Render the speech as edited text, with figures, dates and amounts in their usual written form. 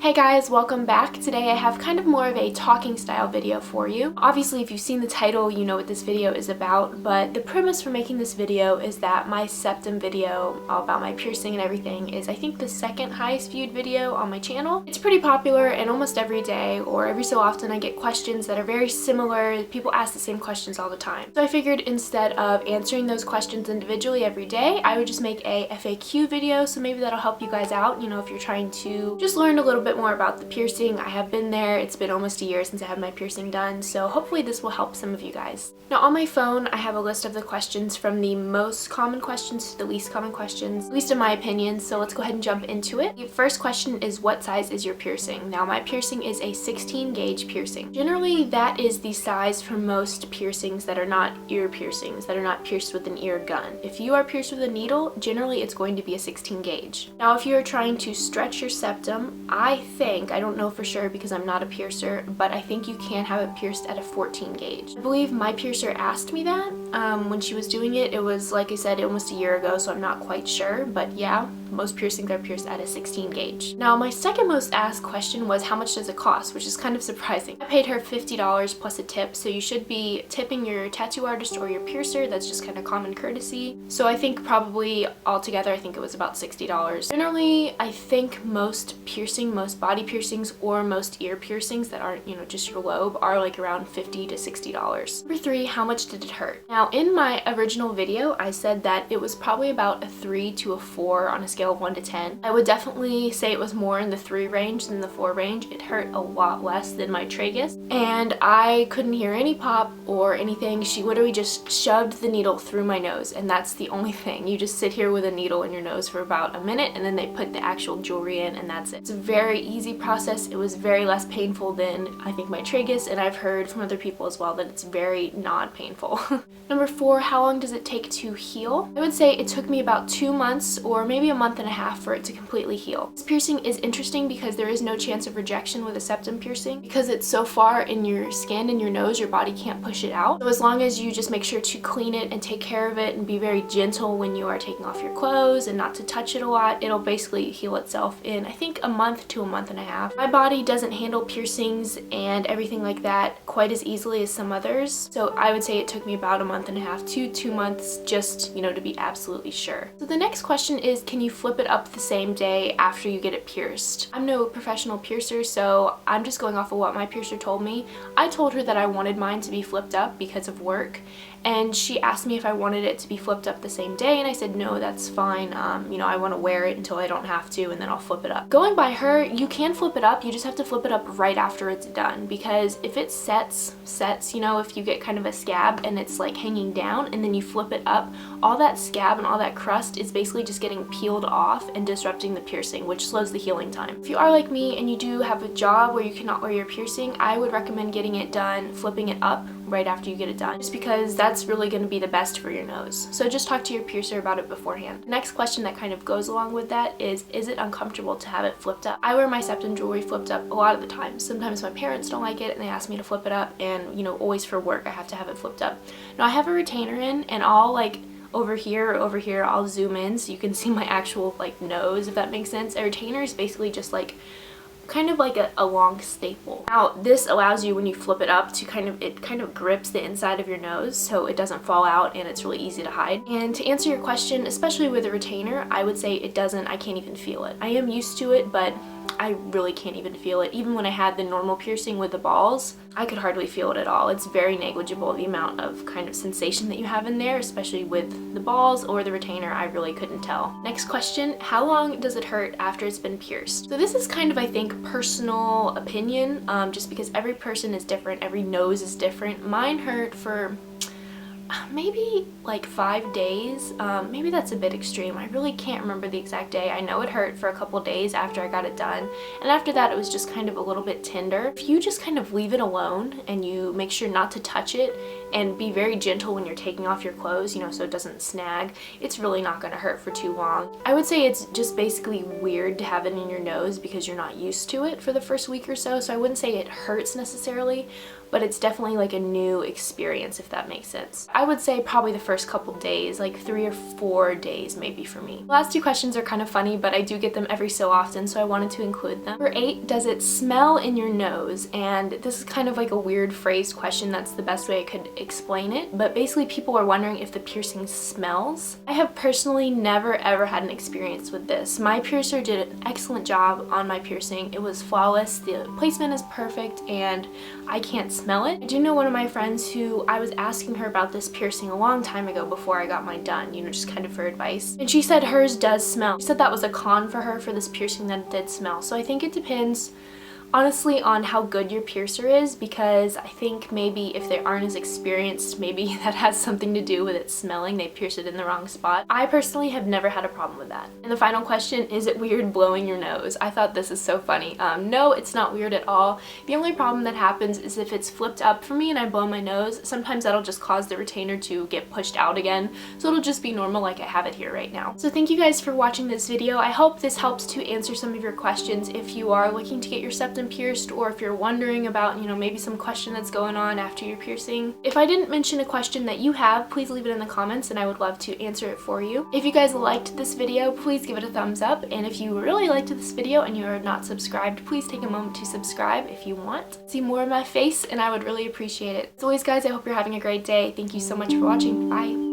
Hey guys, welcome back. Today I have kind of more of a talking style video for you. Obviously, if you've seen the title, you know what this video is about, but the premise for making this video is that my septum video all about my piercing and everything is, I think, the second highest viewed video on my channel. It's pretty popular, and almost every day or every so often I get questions that are very similar. People ask the same questions all the time. So I figured instead of answering those questions individually every day, I would just make a FAQ video, so maybe that'll help you guys out, you know, if you're trying to just learn a little bit more about the piercing. I have been there. It's been almost a year since I had my piercing done, so hopefully this will help some of you guys. Now on my phone, I have a list of the questions from the most common questions to the least common questions, at least in my opinion, so let's go ahead and jump into it. The first question is, what size is your piercing? Now my piercing is a 16 gauge piercing. Generally, that is the size for most piercings that are not ear piercings, that are not pierced with an ear gun. If you are pierced with a needle, generally it's going to be a 16 gauge. Now if you're trying to stretch your septum, I don't know for sure because I'm not a piercer, but I think you can have it pierced at a 14 gauge. I believe my piercer asked me that when she was doing it. It was, like I said, almost a year ago, so I'm not quite sure, but yeah, most piercings are pierced at a 16 gauge. Now my second most asked question was, how much does it cost, which is kind of surprising. I paid her $50 plus a tip, so you should be tipping your tattoo artist or your piercer. That's just kind of common courtesy. So I think probably altogether, I think it was about $60. Generally, I think most body piercings or most ear piercings that aren't, you know, just your lobe are like around $50 to $60. Number 3, how much did it hurt? Now in my original video, I said that it was probably about a 3 to a 4 on a scale of 1 to 10. I would definitely say it was more in the 3 range than the 4 range. It hurt a lot less than my tragus, and I couldn't hear any pop or anything. She literally just shoved the needle through my nose, and that's the only thing. You just sit here with a needle in your nose for about a minute, and then they put the actual jewelry in, and that's it. It's a very easy process. It was very less painful than I think my tragus, and I've heard from other people as well that it's very not painful. Number 4, how long does it take to heal? I would say it took me about 2 months or maybe a month and a half for it to completely heal. This piercing is interesting because there is no chance of rejection with a septum piercing. Because it's so far in your skin, in your nose, your body can't push it out. So as long as you just make sure to clean it and take care of it and be very gentle when you are taking off your clothes and not to touch it a lot, it'll basically heal itself in, I think, a month to a month and a half. My body doesn't handle piercings and everything like that quite as easily as some others, so I would say it took me about a month and a half to 2 months just, you know, to be absolutely sure. So the next question is, can you flip it up the same day after you get it pierced? I'm no professional piercer, so I'm just going off of what my piercer told me. I told her that I wanted mine to be flipped up because of work, and she asked me if I wanted it to be flipped up the same day, and I said no, that's fine. You know, I want to wear it until I don't have to, and then I'll flip it up. Going by her, you can flip it up, you just have to flip it up right after it's done, because if it sets, you know, if you get kind of a scab and it's like hanging down and then you flip it up, all that scab and all that crust is basically just getting peeled off and disrupting the piercing, which slows the healing time. If you are like me and you do have a job where you cannot wear your piercing, I would recommend getting it done, flipping it up right after you get it done, just because that's really going to be the best for your nose. So just talk to your piercer about it beforehand. The next question that kind of goes along with that is it uncomfortable to have it flipped up? I wear my septum jewelry flipped up a lot of the time. Sometimes my parents don't like it and they ask me to flip it up, and you know, always for work I have to have it flipped up. Now I have a retainer in, and I'll like over here, I'll zoom in so you can see my actual like nose, if that makes sense. A retainer is basically just like kind of like a long staple. Now this allows you, when you flip it up, to kind of grips the inside of your nose so it doesn't fall out, and it's really easy to hide. And to answer your question, especially with a retainer, I would say it doesn't, I can't even feel it. I am used to it, but I really can't even feel it. Even when I had the normal piercing with the balls, I could hardly feel it at all. It's very negligible, the amount of kind of sensation that you have in there, especially with the balls or the retainer. I really couldn't tell. Next question, how long does it hurt after it's been pierced? So this is kind of, I think, personal opinion, just because every person is different, every nose is different. Mine hurt for maybe like 5 days. Maybe that's a bit extreme. I really can't remember the exact day. I know it hurt for a couple days after I got it done, and after that it was just kind of a little bit tender. If you just kind of leave it alone and you make sure not to touch it and be very gentle when you're taking off your clothes, you know, so it doesn't snag, it's really not going to hurt for too long. I would say it's just basically weird to have it in your nose because you're not used to it for the first week or so, so I wouldn't say it hurts necessarily, but it's definitely like a new experience, if that makes sense. I would say probably the first couple days, like 3 or 4 days maybe for me. The last two questions are kind of funny, but I do get them every so often, so I wanted to include them. Number 8, does it smell in your nose? And this is kind of like a weird phrased question. That's the best way I could explain it, but basically people are wondering if the piercing smells. I have personally never ever had an experience with this. My piercer did an excellent job on my piercing. It was flawless, the placement is perfect, and I can't smell it. I do know one of my friends who I was asking her about this piercing a long time ago before I got mine done, you know, just kind of for advice, and she said hers does smell. She said that was a con for her for this piercing, that it did smell. So I think it depends honestly on how good your piercer is, because I think maybe if they aren't as experienced, maybe that has something to do with it smelling. They pierced it in the wrong spot. I personally have never had a problem with that. And the final question, is it weird blowing your nose? I thought this is so funny. No, it's not weird at all. The only problem that happens is if it's flipped up for me and I blow my nose, sometimes that'll just cause the retainer to get pushed out again. So it'll just be normal like I have it here right now. So thank you guys for watching this video. I hope this helps to answer some of your questions if you are looking to get your septum pierced, or if you're wondering about, you know, maybe some question that's going on after your piercing. If I didn't mention a question that you have, please leave it in the comments and I would love to answer it for you. If you guys liked this video, please give it a thumbs up, and if you really liked this video and you are not subscribed, please take a moment to subscribe if you want. See more of my face, and I would really appreciate it. As always guys, I hope you're having a great day. Thank you so much for watching. Bye!